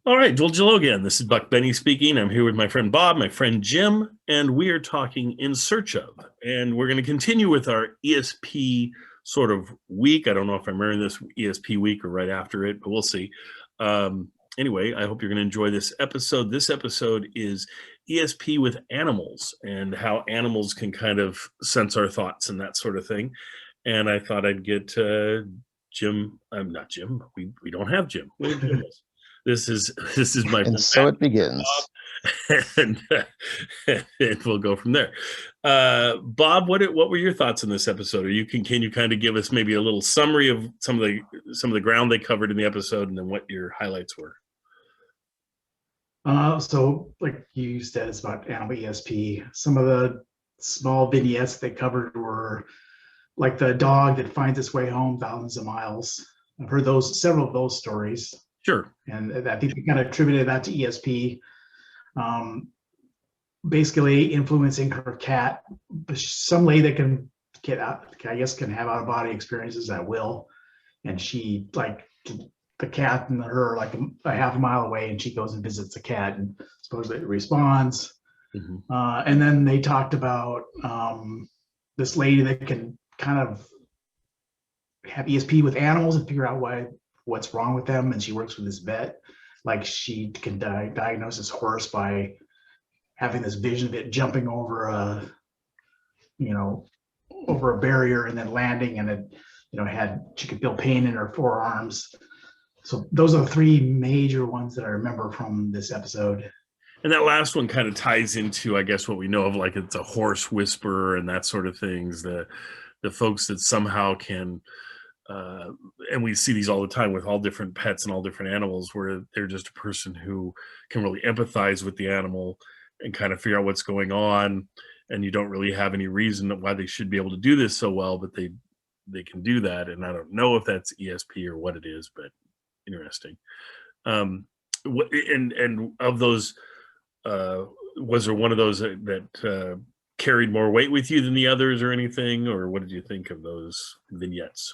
All right, well, hello again. This is Buck Benny speaking. I'm here with my friend Bob, my friend Jim, and we are talking In Search of. And we're going to continue with our ESP sort of week. I don't know if I'm wearing this ESP week or right after it, but we'll see. Anyway, I hope you're going to enjoy this episode. This episode is ESP with animals and how animals can kind of sense our thoughts and that sort of thing. And I thought I'd get Jim. I'm not Jim. We don't have Jim. Where's Jim? This is my And friend so Matt it begins. and, and we'll go from there. Bob, what were your thoughts on this episode? Or can you kind of give us maybe a little summary of some of the ground they covered in the episode, and then what your highlights were? So like you said, it's about animal ESP. Some of the small vignettes they covered were like the dog that finds its way home thousands of miles. I've heard several of those stories, Sure. and I think they kind of attributed that to ESP, um, basically influencing her cat. Some lady that can get out, I guess, can have out of body experiences at will, and she like the cat and her are like a half a mile away, and she goes and visits the cat and supposedly it responds. Mm-hmm. And then they talked about this lady that can kind of have ESP with animals and figure out what's wrong with them, and she works with this vet. Like she can diagnose this horse by having this vision of it jumping over over a barrier and then landing, and it she could feel pain in her forearms. So those are the three major ones that I remember from this episode. And that last one kind of ties into, I guess, what we know of, like it's a horse whisperer and that sort of things. The folks that somehow can, and we see these all the time with all different pets and all different animals, where they're just a person who can really empathize with the animal and kind of figure out what's going on. And you don't really have any reason why they should be able to do this so well, but they can do that. And I don't know if that's ESP or what it is, but interesting. And of those, was there one of those that carried more weight with you than the others or anything? Or what did you think of those vignettes?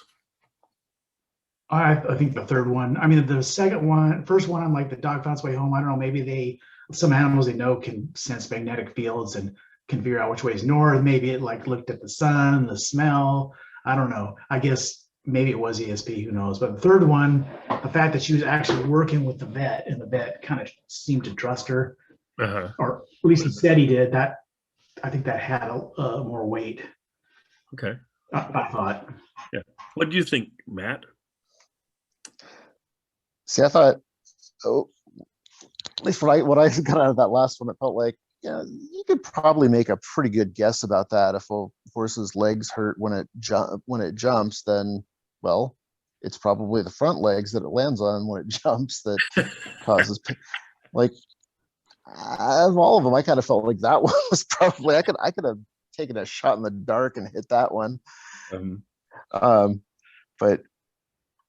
I think the third one. I mean, the first one, I'm like the dog found its way home. I don't know. Maybe some animals they know can sense magnetic fields and can figure out which way is north. Maybe it like looked at the sun, the smell. I don't know. I guess maybe it was ESP. Who knows? But the third one, the fact that she was actually working with the vet and the vet kind of seemed to trust her, or at least he said he did. That I think that had more weight. Okay. I thought. Yeah. What do you think, Matt? See, I thought, at least what I got out of that last one, it felt like, you could probably make a pretty good guess about that. If a horse's legs hurt when it jumps, then, well, it's probably the front legs that it lands on when it jumps that causes like, out of all of them, I kind of felt like that one was probably, I could have taken a shot in the dark and hit that one. But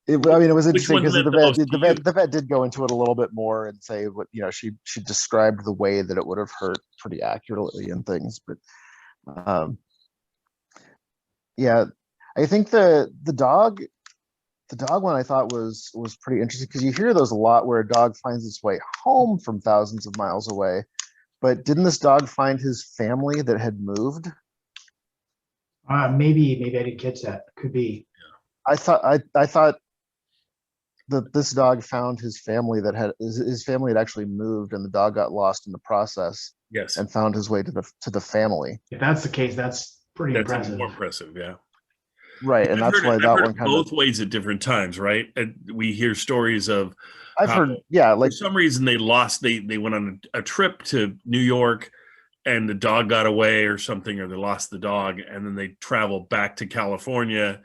it was interesting because the vet did go into it a little bit more and say what she described the way that it would have hurt pretty accurately and things. But yeah, I think the dog one I thought was pretty interesting, because you hear those a lot where a dog finds its way home from thousands of miles away. But didn't this dog find his family that had moved? Maybe I didn't catch that. Could be. I thought that this dog found his family his family had actually moved, and the dog got lost in the process. Yes. And found his way to the family. If that's the case, that's pretty impressive. More impressive, yeah. Right, and that's why that one kind of both ways at different times, right? We hear stories of I've heard, yeah, like for some reason they went on a trip to New York and the dog got away or something, or they lost the dog, and then they travel back to California,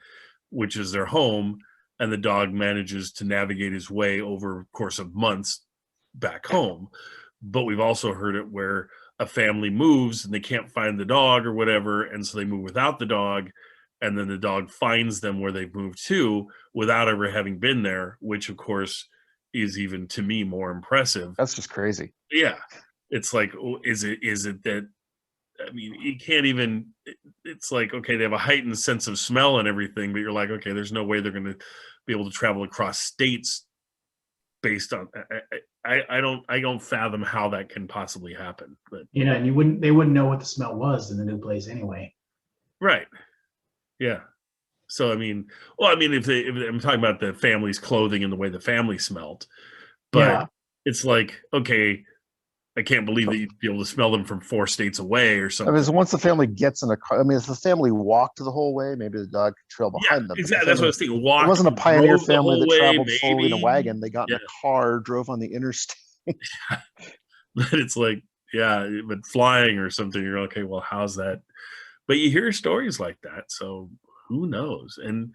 which is their home, and the dog manages to navigate his way over a course of months back home. But we've also heard it where a family moves and they can't find the dog or whatever, and so they move without the dog, and then the dog finds them where they've moved to without ever having been there, which of course is even to me more impressive. That's just crazy. Yeah. It's like, is it that, I mean, you can't even, it's like, okay, they have a heightened sense of smell and everything, but you're like, okay, there's no way they're going to be able to travel across states based on I don't fathom how that can possibly happen. But You know, and they wouldn't know what the smell was in the new place anyway. right, yeah. So I mean, well, I mean, if I'm talking about the family's clothing and the way the family smelled, but Yeah. it's like, okay, I can't believe that you'd be able to smell them from 4 states away or I something. mean, so once the family gets in a car, I mean, if the family walked the whole way, maybe the dog could trail Yeah, behind them. But the exactly. That's what I was thinking. it Walked, wasn't a pioneer drove the family whole that way, traveled slowly in a maybe. wagon. They got in Yeah. a car, drove on the interstate. But it's like, yeah, but flying or something, you're okay, well, how's that? But you hear stories like that, so who knows? And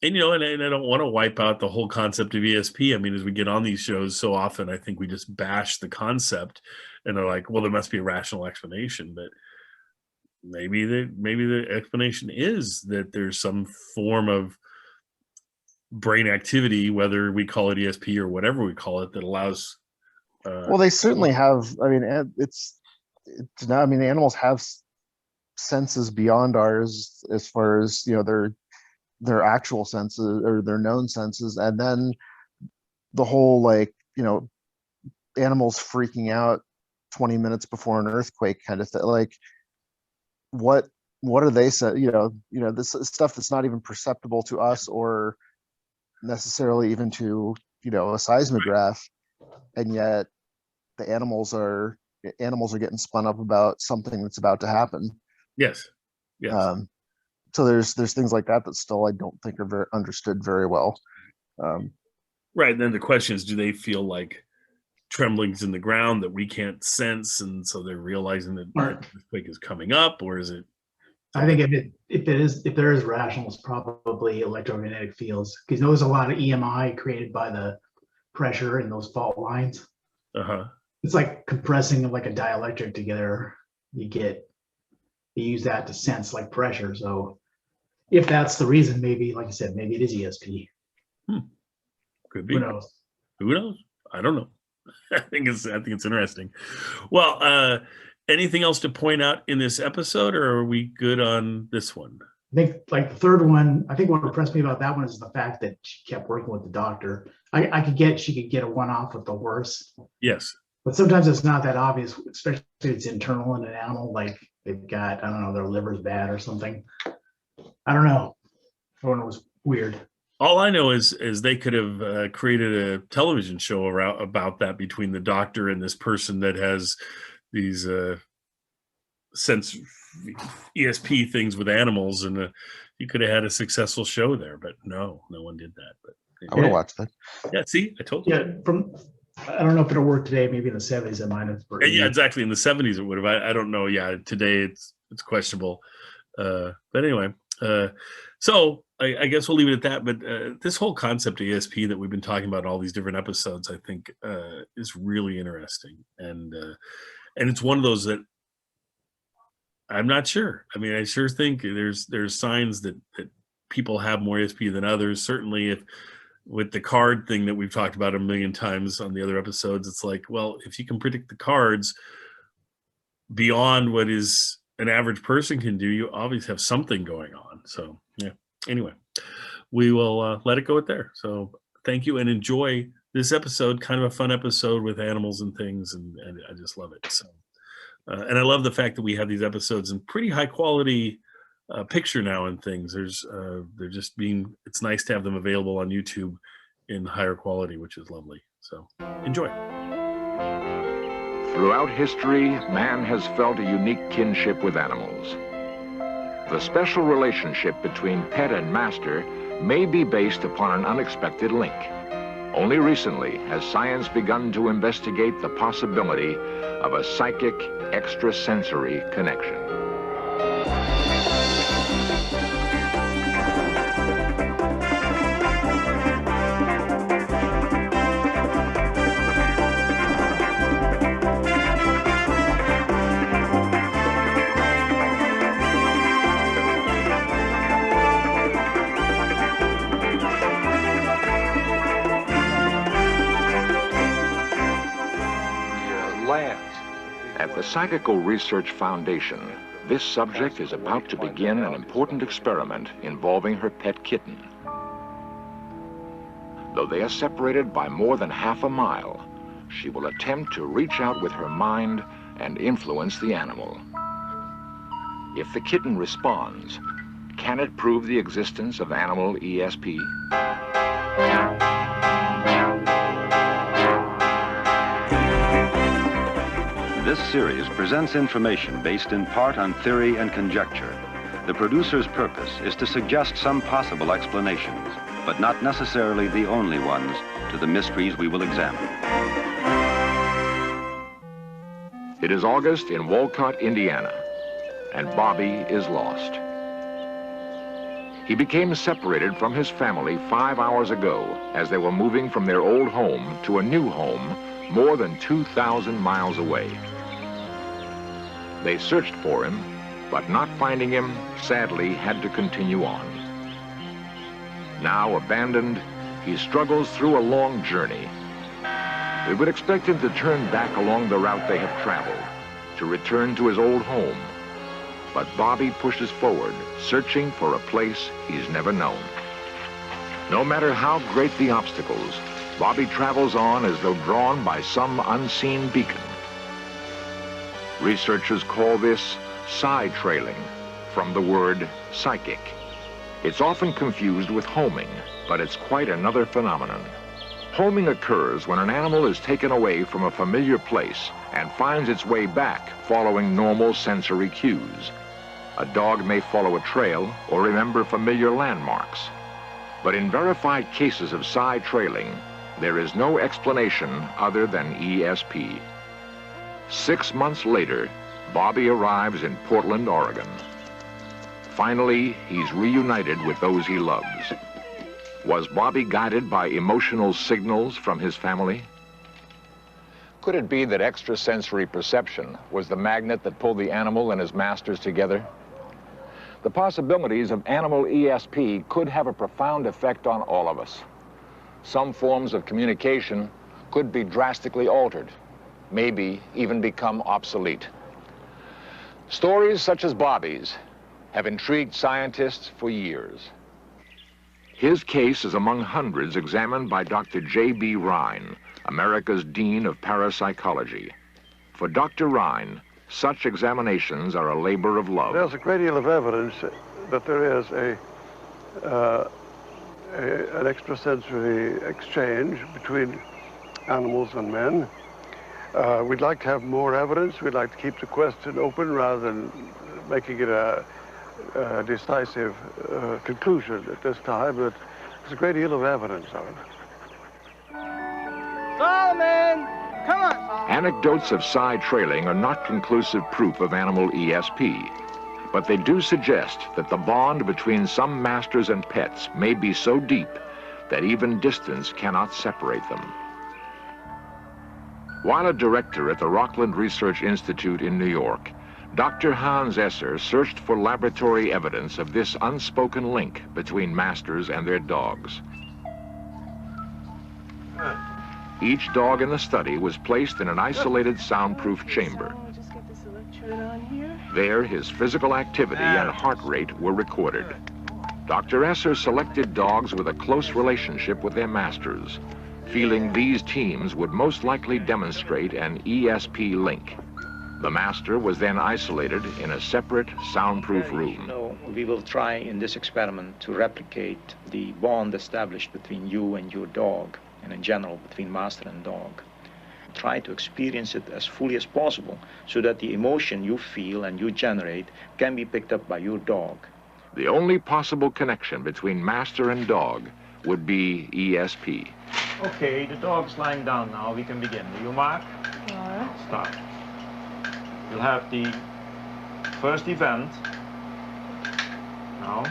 you know, and I don't want to wipe out the whole concept of ESP. I mean, as we get on these shows, so often I think we just bash the concept, and they're like, well, there must be a rational explanation, but maybe the explanation is that there's some form of brain activity, whether we call it ESP or whatever we call it, that allows. Well, they certainly have. I mean, it's not. I mean, the animals have senses beyond ours, as far as, you know, their actual senses or their known senses, and then the whole, like, you know, animals freaking out 20 minutes before an earthquake kind of thing. Like, what are they say? You know, this is stuff that's not even perceptible to us, or necessarily even to, you know, a seismograph, and yet the animals are getting spun up about something that's about to happen. Yes. So there's things like that still I don't think are very understood very well. Right. And then the question is, do they feel like tremblings in the ground that we can't sense, and so they're realizing that Right. the quake is coming up, or is it? I think if there is rational, it's probably electromagnetic fields, because there's a lot of EMI created by the pressure in those fault lines. Uh-huh. It's like compressing like a dielectric together. You use that to sense like pressure. So if that's the reason, maybe, like I said, maybe it is ESP. Could be. Who knows? Who knows? I don't know. I think it's interesting. Well, anything else to point out in this episode, or are we good on this one? I think like the third one, I think what impressed me about that one is the fact that she kept working with the doctor. She could get a one-off with the horse. Yes. But sometimes it's not that obvious, especially if it's internal in an animal, like they've got, I don't know, their liver's bad or something. I don't know. That one was weird. All I know is they could have created a television show about that, between the doctor and this person that has these sense ESP things with animals, and you could have had a successful show there. But no one did that. But I would have watched that. Yeah, see, I told you. Yeah, I don't know if it'll work today. Maybe in the 70s it might have. Yeah, exactly. In the 70s it would have. I don't know. Yeah, today it's questionable. But anyway, so I guess we'll leave it at that. But this whole concept of ESP that we've been talking about in all these different episodes, I think, is really interesting, and it's one of those that I'm not sure. I mean, I sure think there's signs that people have more ESP than others. Certainly, if with the card thing that we've talked about a million times on the other episodes, it's like, well, if you can predict the cards beyond what is an average person can do, you obviously have something going on. So yeah. Anyway, we will let it go at there. So thank you, and enjoy this episode. Kind of a fun episode with animals and things, and I just love it. So, and I love the fact that we have these episodes in pretty high quality picture now and things. They're just being. It's nice to have them available on YouTube in higher quality, which is lovely. So enjoy. Throughout history, man has felt a unique kinship with animals. The special relationship between pet and master may be based upon an unexpected link. Only recently has science begun to investigate the possibility of a psychic extrasensory connection. At the Psychical Research Foundation, this subject is about to begin an important experiment involving her pet kitten. Though they are separated by more than half a mile, she will attempt to reach out with her mind and influence the animal. If the kitten responds, can it prove the existence of animal ESP? This series presents information based in part on theory and conjecture. The producer's purpose is to suggest some possible explanations, but not necessarily the only ones, to the mysteries we will examine. It is August in Wolcott, Indiana, and Bobby is lost. He became separated from his family 5 hours ago as they were moving from their old home to a new home more than 2,000 miles away. They searched for him, but not finding him, sadly had to continue on. Now abandoned, he struggles through a long journey. We would expect him to turn back along the route they have traveled, to return to his old home. But Bobby pushes forward, searching for a place he's never known. No matter how great the obstacles, Bobby travels on as though drawn by some unseen beacon. Researchers call this side trailing, from the word psychic. It's often confused with homing, but it's quite another phenomenon. Homing occurs when an animal is taken away from a familiar place and finds its way back following normal sensory cues. A dog may follow a trail or remember familiar landmarks. But in verified cases of side trailing, there is no explanation other than ESP. 6 months later, Bobby arrives in Portland, Oregon. Finally, he's reunited with those he loves. Was Bobby guided by emotional signals from his family? Could it be that extrasensory perception was the magnet that pulled the animal and his masters together? The possibilities of animal ESP could have a profound effect on all of us. Some forms of communication could be drastically altered, maybe even become obsolete. Stories such as Bobby's have intrigued scientists for years. His case is among hundreds examined by Dr. J.B. Rhine, America's Dean of Parapsychology. For Dr. Rhine, such examinations are a labor of love. There's a great deal of evidence that there is an extrasensory exchange between animals and men. We'd like to have more evidence. We'd like to keep the question open rather than making it a decisive conclusion at this time, but there's a great deal of evidence of it. Solomon! Come on, Solomon! Anecdotes of side trailing are not conclusive proof of animal ESP, but they do suggest that the bond between some masters and pets may be so deep that even distance cannot separate them. While a director at the Rockland Research Institute in New York, Dr. Hans Esser searched for laboratory evidence of this unspoken link between masters and their dogs. Each dog in the study was placed in an isolated soundproof chamber. There, his physical activity and heart rate were recorded. Dr. Esser selected dogs with a close relationship with their masters, feeling these teams would most likely demonstrate an ESP link. The master was then isolated in a separate soundproof room. We will try in this experiment to replicate the bond established between you and your dog, and in general between master and dog. Try to experience it as fully as possible so that the emotion you feel and you generate can be picked up by your dog. The only possible connection between master and dog would be ESP. Okay, the dog's lying down now. We can begin. Will you mark? All right. Start. You'll have the first event. Now.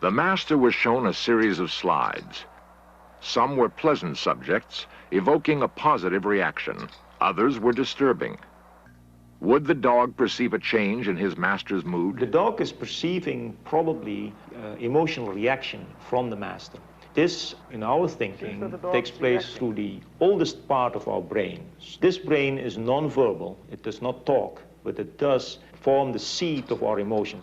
The master was shown a series of slides. Some were pleasant subjects, evoking a positive reaction. Others were disturbing. Would the dog perceive a change in his master's mood? The dog is perceiving probably emotional reaction from the master. This, in our thinking, takes place through the oldest part of our brains. This brain is non-verbal. It does not talk, but it does form the seat of our emotions.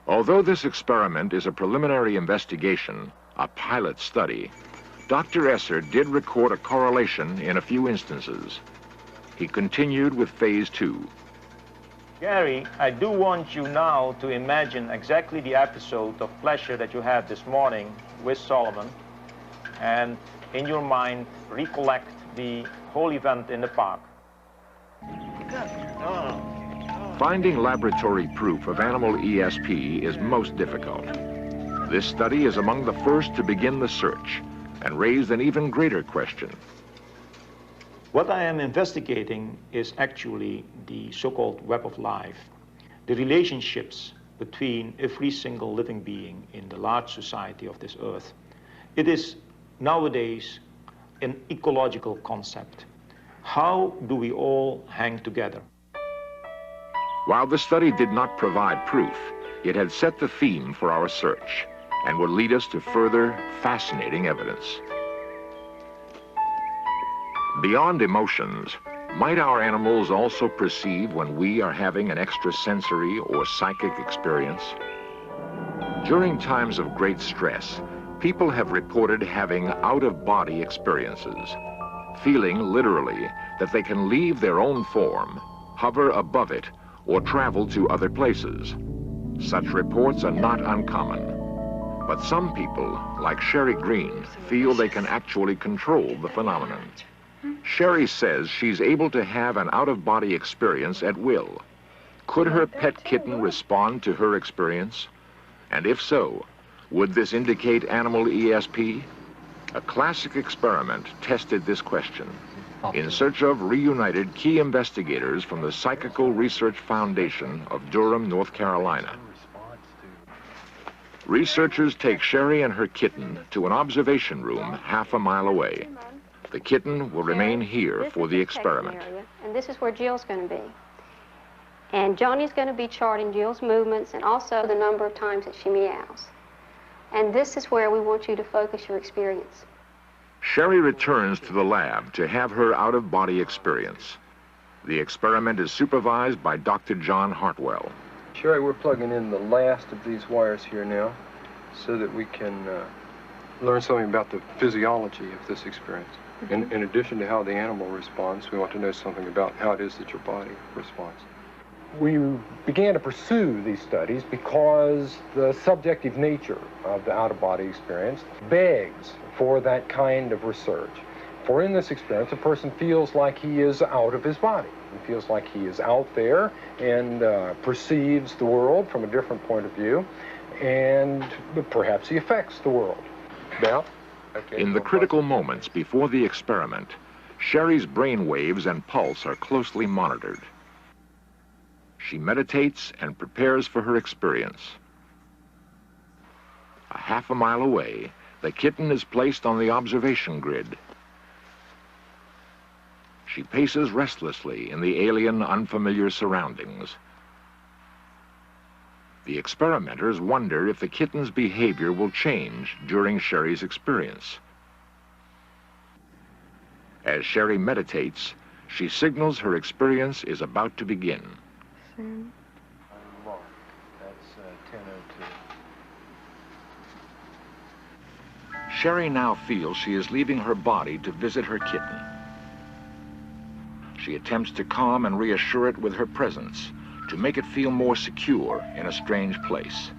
Although this experiment is a preliminary investigation, a pilot study, Dr. Esser did record a correlation in a few instances. He continued with phase 2. Gary, I do want you now to imagine exactly the episode of pleasure that you had this morning with Solomon, and in your mind recollect the whole event in the park. Finding laboratory proof of animal ESP is most difficult. This study is among the first to begin the search and raised an even greater question. What I am investigating is actually the so-called web of life, the relationships between every single living being in the large society of this earth. It is nowadays an ecological concept. How do we all hang together? While the study did not provide proof, it had set the theme for our search and would lead us to further fascinating evidence. Beyond emotions, might our animals also perceive when we are having an extrasensory or psychic experience? During times of great stress, people have reported having out-of-body experiences, feeling literally that they can leave their own form, hover above it, or travel to other places. Such reports are not uncommon. But some people, like Sherry Green, feel they can actually control the phenomenon. Sherry says she's able to have an out-of-body experience at will. Could her pet kitten respond to her experience? And if so, would this indicate animal ESP? A classic experiment tested this question. In search of reunited key investigators from the Psychical Research Foundation of Durham, North Carolina. Researchers take Sherry and her kitten to an observation room half a mile away. The kitten will remain here for the experiment. And this is where Jill's going to be. And Johnny's going to be charting Jill's movements and also the number of times that she meows. And this is where we want you to focus your experience. Sherry returns to the lab to have her out-of-body experience. The experiment is supervised by Dr. John Hartwell. Sherry, we're plugging in the last of these wires here now so that we can learn something about the physiology of this experience. In addition to how the animal responds, we want to know something about how it is that your body responds. We began to pursue these studies because the subjective nature of the out-of-body experience begs for that kind of research. For in this experience, a person feels like he is out of his body. He feels like he is out there and perceives the world from a different point of view, and perhaps he affects the world. Now, okay, in the critical moments before the experiment, Sherry's brain waves and pulse are closely monitored. She meditates and prepares for her experience. A half a mile away, the kitten is placed on the observation grid. She paces restlessly in the alien, unfamiliar surroundings. The experimenters wonder if the kitten's behavior will change during Sherry's experience. As Sherry meditates, she signals her experience is about to begin. That's 10:02. Sherry now feels she is leaving her body to visit her kitten. She attempts to calm and reassure it with her presence, to make it feel more secure in a strange place.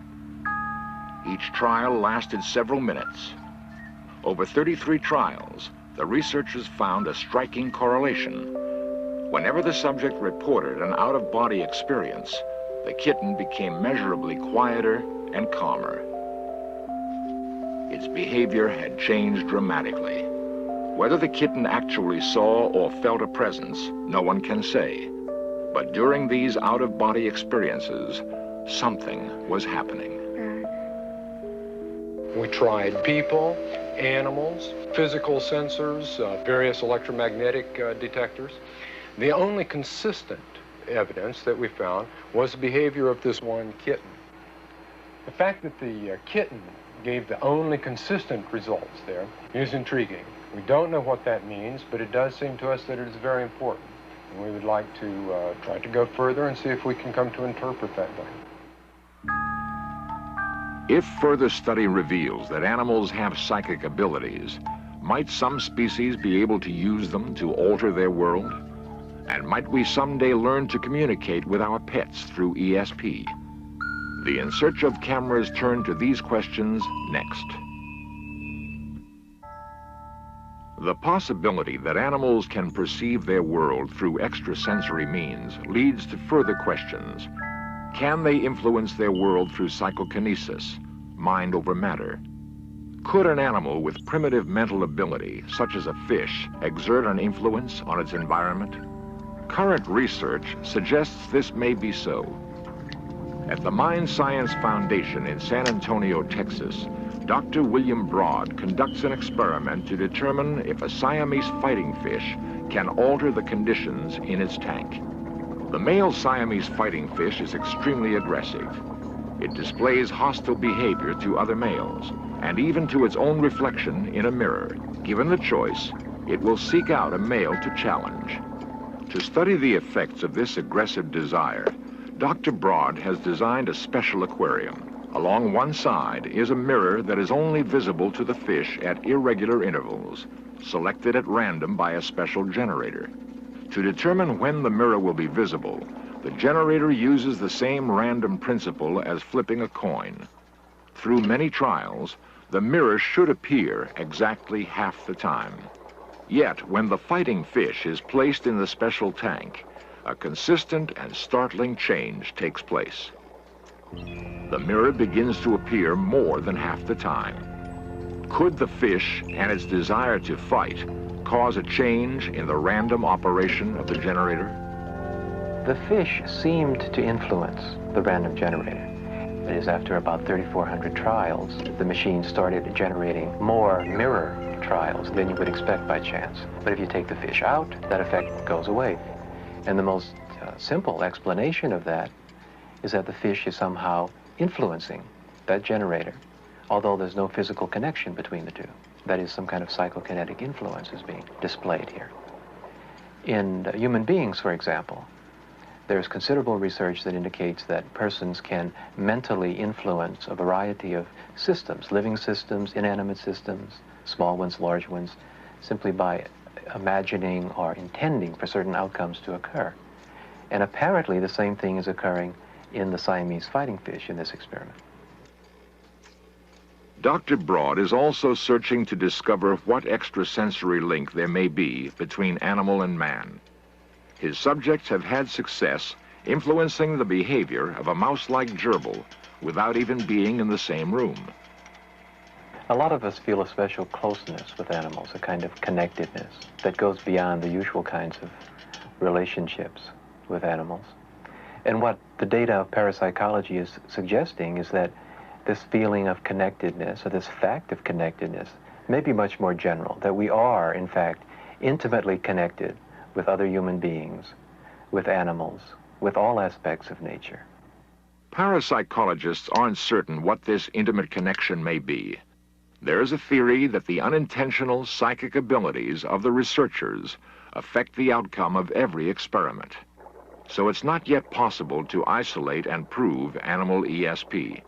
Each trial lasted several minutes. Over 33 trials, the researchers found a striking correlation. Whenever the subject reported an out-of-body experience, the kitten became measurably quieter and calmer. Its behavior had changed dramatically. Whether the kitten actually saw or felt a presence, no one can say. But during these out-of-body experiences, something was happening. we tried people, animals, physical sensors, various electromagnetic detectors. The only consistent evidence that we found was the behavior of this one kitten. The fact that the kitten gave the only consistent results there is intriguing. We don't know what that means, but it does seem to us that it is very important. And we would like to try to go further and see if we can come to interpret that better. If further study reveals that animals have psychic abilities, might some species be able to use them to alter their world? And might we someday learn to communicate with our pets through ESP? The In Search of cameras turn to these questions next. The possibility that animals can perceive their world through extrasensory means leads to further questions. Can they influence their world through psychokinesis, mind over matter? Could an animal with primitive mental ability, such as a fish, exert an influence on its environment? Current research suggests this may be so. At the Mind Science Foundation in San Antonio, Texas, Dr. William Broad conducts an experiment to determine if a Siamese fighting fish can alter the conditions in its tank. The male Siamese fighting fish is extremely aggressive. It displays hostile behavior to other males, and even to its own reflection in a mirror. Given the choice, it will seek out a male to challenge. To study the effects of this aggressive desire, Dr. Broad has designed a special aquarium. Along one side is a mirror that is only visible to the fish at irregular intervals, selected at random by a special generator. To determine when the mirror will be visible, the generator uses the same random principle as flipping a coin. Through many trials, the mirror should appear exactly half the time. Yet, when the fighting fish is placed in the special tank, a consistent and startling change takes place. The mirror begins to appear more than half the time. Could the fish and its desire to fight cause a change in the random operation of the generator? The fish seemed to influence the random generator. It is after about 3,400 trials, the machine started generating more mirror trials than you would expect by chance. But if you take the fish out, that effect goes away. And the most simple explanation of that is that the fish is somehow influencing that generator, although there's no physical connection between the two. That is, some kind of psychokinetic influence is being displayed here. In human beings, for example, there's considerable research that indicates that persons can mentally influence a variety of systems, living systems, inanimate systems, small ones, large ones, simply by imagining or intending for certain outcomes to occur. And apparently the same thing is occurring in the Siamese fighting fish in this experiment. Dr. Broad is also searching to discover what extrasensory link there may be between animal and man. His subjects have had success influencing the behavior of a mouse-like gerbil without even being in the same room. A lot of us feel a special closeness with animals, a kind of connectedness that goes beyond the usual kinds of relationships with animals. And what the data of parapsychology is suggesting is that this feeling of connectedness, or this fact of connectedness, may be much more general, that we are, in fact, intimately connected with other human beings, with animals, with all aspects of nature. Parapsychologists aren't certain what this intimate connection may be. There is a theory that the unintentional psychic abilities of the researchers affect the outcome of every experiment. So it's not yet possible to isolate and prove animal ESP.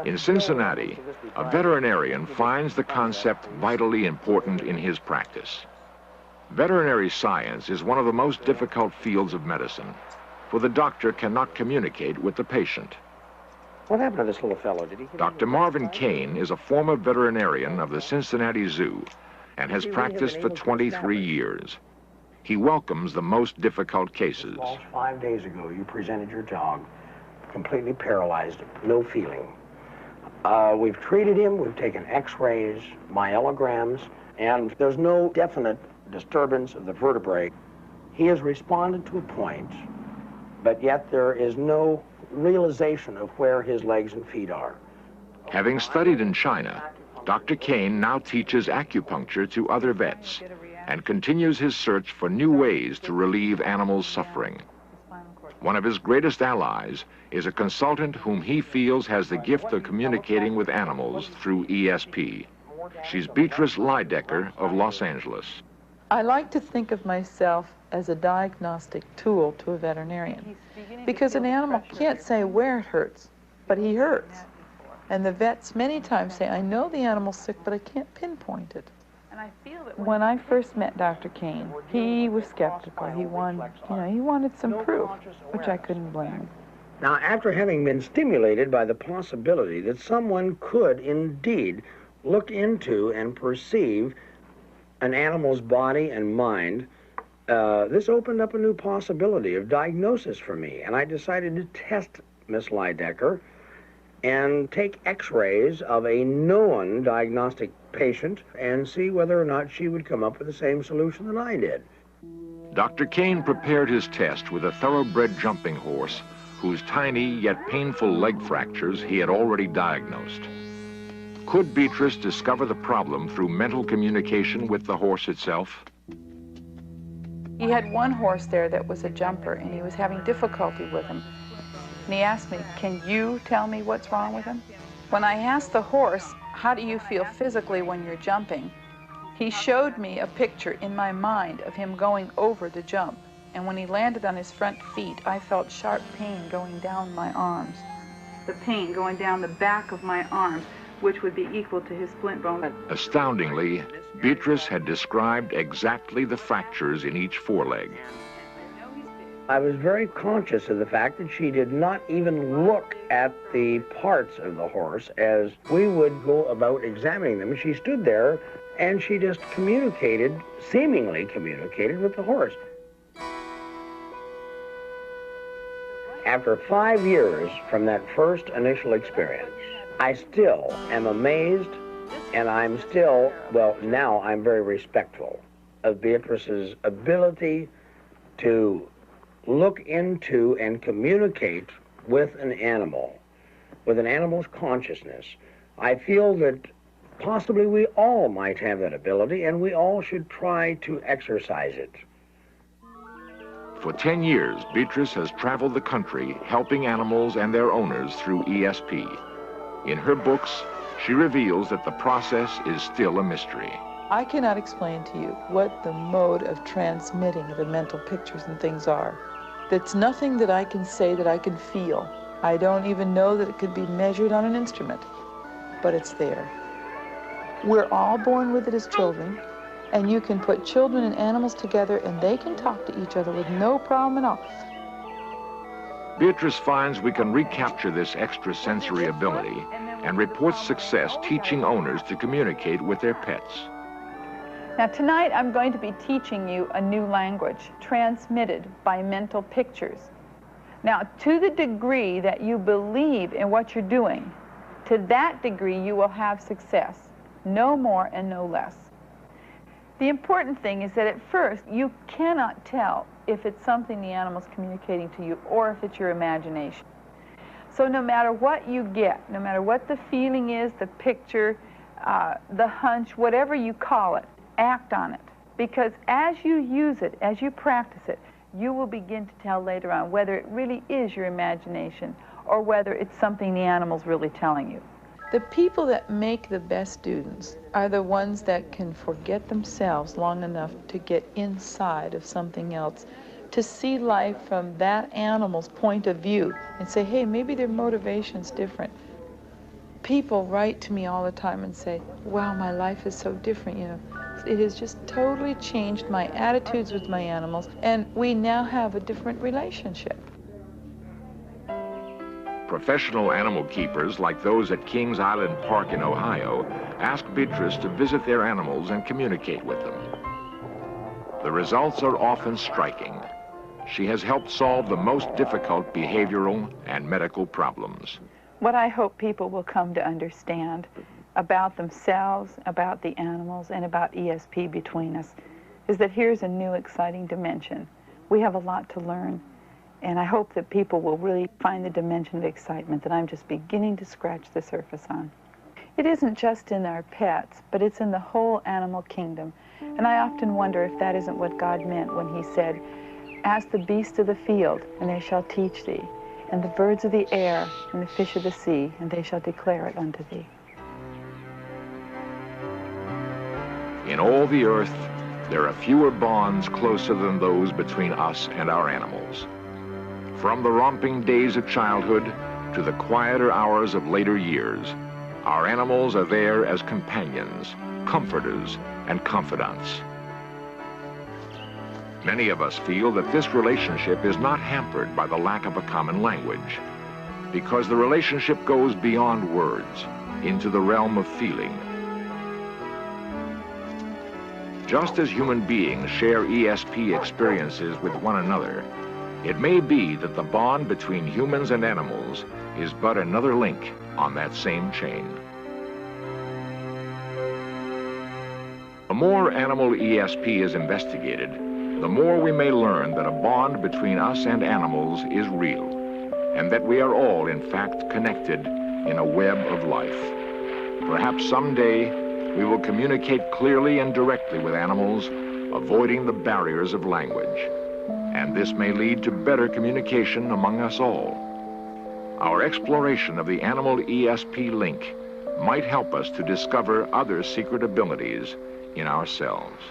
In Cincinnati, a veterinarian finds the concept vitally important in his practice. Veterinary science is one of the most difficult fields of medicine, for the doctor cannot communicate with the patient. What happened to this little fellow? Did he? Dr. Marvin Kane is a former veterinarian of the Cincinnati Zoo and has practiced for 23 years. He welcomes the most difficult cases. 5 days ago, you presented your dog, completely paralyzed, no feeling. We've treated him, we've taken x-rays, myelograms, and there's no definite disturbance of the vertebrae. He has responded to a point, but yet there is no realization of where his legs and feet are. Having studied in China, Dr. Kane now teaches acupuncture to other vets and continues his search for new ways to relieve animals' suffering. One of his greatest allies is a consultant whom he feels has the gift of communicating with animals through ESP. She's Beatrice Leidecker of Los Angeles. I like to think of myself as a diagnostic tool to a veterinarian, because an animal can't say where it hurts, but he hurts. And the vets many times say, I know the animal's sick, but I can't pinpoint it. And I feel that when I first met Dr. Kane, he was skeptical. He wanted some proof, which I couldn't blame him. Now, after having been stimulated by the possibility that someone could indeed look into and perceive an animal's body and mind, this opened up a new possibility of diagnosis for me, and I decided to test Miss Lydecker and take x-rays of a known diagnostic patient and see whether or not she would come up with the same solution that I did. Dr. Kane prepared his test with a thoroughbred jumping horse whose tiny yet painful leg fractures he had already diagnosed. Could Beatrice discover the problem through mental communication with the horse itself? He had one horse there that was a jumper, and he was having difficulty with him. And he asked me, can you tell me what's wrong with him? When I asked the horse, how do you feel physically when you're jumping? He showed me a picture in my mind of him going over the jump. And when he landed on his front feet, I felt sharp pain going down my arms. The pain going down the back of my arms, which would be equal to his splint bone. Astoundingly, Beatrice had described exactly the fractures in each foreleg. I was very conscious of the fact that she did not even look at the parts of the horse as we would go about examining them. She stood there and she just communicated, seemingly communicated with the horse. After 5 years from that first initial experience, I still am amazed, and I'm still, well, now I'm very respectful of Beatrice's ability to look into and communicate with an animal's consciousness. I feel that possibly we all might have that ability, and we all should try to exercise it. For 10 years, Beatrice has traveled the country helping animals and their owners through ESP. In her books, she reveals that the process is still a mystery. I cannot explain to you what the mode of transmitting the mental pictures and things are. It's nothing that I can say that I can feel. I don't even know that it could be measured on an instrument, but it's there. We're all born with it as children, and you can put children and animals together and they can talk to each other with no problem at all. Beatrice finds we can recapture this extrasensory ability and reports success teaching owners to communicate with their pets. Now tonight I'm going to be teaching you a new language transmitted by mental pictures. Now to the degree that you believe in what you're doing, to that degree you will have success, no more and no less. The important thing is that at first you cannot tell if it's something the animal's communicating to you or if it's your imagination. So no matter what you get, no matter what the feeling is, the picture, the hunch, whatever you call it, act on it. Because as you use it, as you practice it, you will begin to tell later on whether it really is your imagination or whether it's something the animal's really telling you. The people that make the best students are the ones that can forget themselves long enough to get inside of something else, to see life from that animal's point of view and say, hey, maybe their motivation's different. People write to me all the time and say, wow, my life is so different, you know. It has just totally changed my attitudes with my animals, and we now have a different relationship. Professional animal keepers, like those at Kings Island Park in Ohio, ask Beatrice to visit their animals and communicate with them. The results are often striking. She has helped solve the most difficult behavioral and medical problems. What I hope people will come to understand about themselves, about the animals, and about ESP between us is that here's a new exciting dimension. We have a lot to learn, and I hope that people will really find the dimension of excitement that I'm just beginning to scratch the surface on. It isn't just in our pets, but it's in the whole animal kingdom. And I often wonder if that isn't what God meant when he said, ask the beasts of the field, and they shall teach thee, and the birds of the air, and the fish of the sea, and they shall declare it unto thee. In all the earth, there are fewer bonds closer than those between us and our animals. From the romping days of childhood to the quieter hours of later years, our animals are there as companions, comforters, and confidants. Many of us feel that this relationship is not hampered by the lack of a common language, because the relationship goes beyond words, into the realm of feeling. Just as human beings share ESP experiences with one another, it may be that the bond between humans and animals is but another link on that same chain. The more animal ESP is investigated, the more we may learn that a bond between us and animals is real, and that we are all, in fact, connected in a web of life. Perhaps someday we will communicate clearly and directly with animals, avoiding the barriers of language. And this may lead to better communication among us all. Our exploration of the animal ESP link might help us to discover other secret abilities in ourselves.